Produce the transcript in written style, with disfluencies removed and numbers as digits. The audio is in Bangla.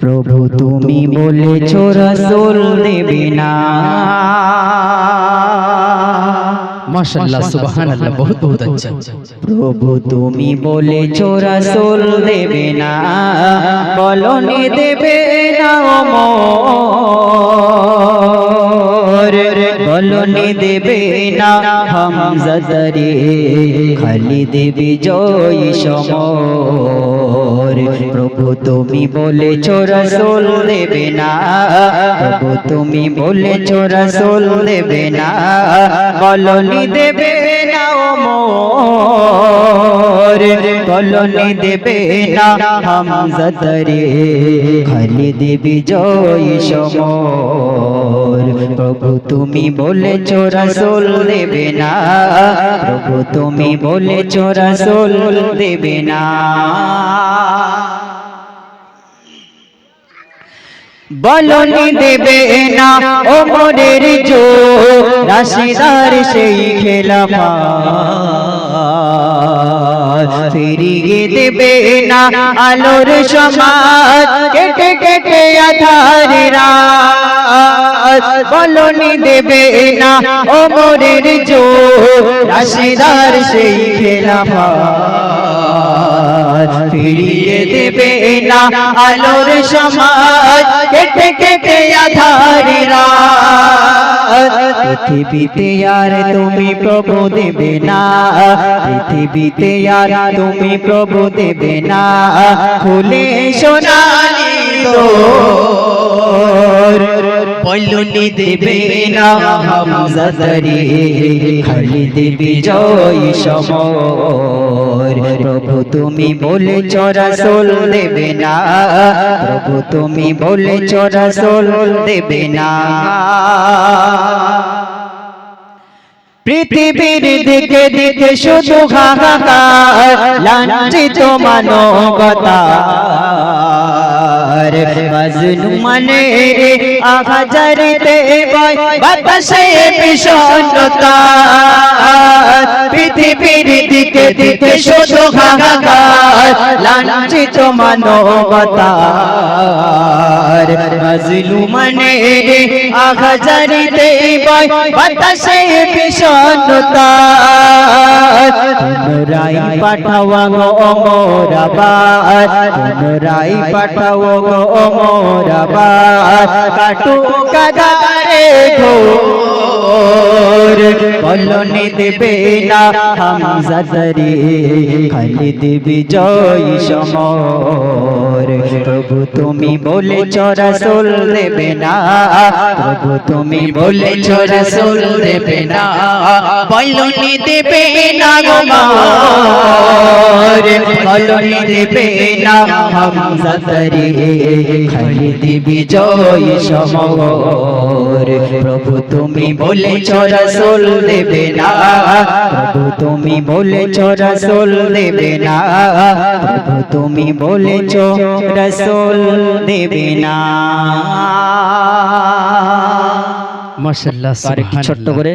প্রভু তুমি বলেছ রাসূল দেবে না। माशाअल्लाह सुबहानअल्लाह बहुत बहुत अच्छा। প্রভু তুমি বলেছ রাসূল দেবে না, বলনি দেবে না ওমর, বলনি দেবে না হামজা রে, খালিদ বিজয়ী সমর। প্রভু তুমি বলেছ রাসূল দেবে না, প্রভু তুমি বলেছ রাসূল দেবে না, বলনি দেবে না ওমর, বলনি দেবে না হামজা রে, খালিদ বিজয়ী সমর। প্রভু তুমি বলেছ রাসূল দেবে না, প্রভু তুমি বলেছ রাসূল দেবে না। বলনি দেবে না ওমরের জো রাশিদার সেই খেলাফত, ফিরিয়ে দেবে না আলোর সমাজ, কেটে কেটে আঁধার রাত। বলনি দেবে না ওমরের জো রাশিদার সেই খেলাফত, ফিরিয়ে দেবে না আলোর সমাজ, কেটে কেটে আঁধার রাত। পৃথিবীতে আর তুমি প্রভু দেবে না, পৃথিবীতে আর তুমি প্রভু দেবে না, খুলে সোনালি দোর, বলনি দেবে না হামজা রে, খালিদ বিজয়ী সমর। প্রভু তুমি বলেছ রাসূল দেবে না, প্রভু তুমি বলেছ রাসূল দেবে না। পৃথিবীর দিকে দিকে শুধু হাহাকার, লাঞ্ছিত মানবতা, মাজলুমানে আহাজারিতে বয় বাতাসে বিষণ্ণতা। পৃথিবীর দিকে দিকে শুধু হাহাকার, লাঞ্ছিত মানবতা, মাজলুমানে আহাজারিতে বয় বাতাসে বিষণ্ণতা। পুনরাই পাঠাও গো ওমর আবার, পুনরাই পাঠাও গো ওমর আবার, কাটু কাদারে ঘোর, বলনি দেবে না হামজা রে, খালিদ বিজয়ী সমর। প্রভু তুমি বলেছ রাসূল দেবে না, প্রভু তুমি বলেছ রাসূল দেবে না, বলনি দেবে না ওমর, বলনি দেবে না হামজা রে, খালিদ বিজয়ী সমর। প্রভু তুমি বলেছ রাসূল দেবে না, প্রভু তুমি বলেছ রাসূল দেবে না, প্রভু তুমি বলেছ রাসূল দেবে না। माशाअल्लाह আর একটু ছোট্ট सुबहानअल्लाह। করে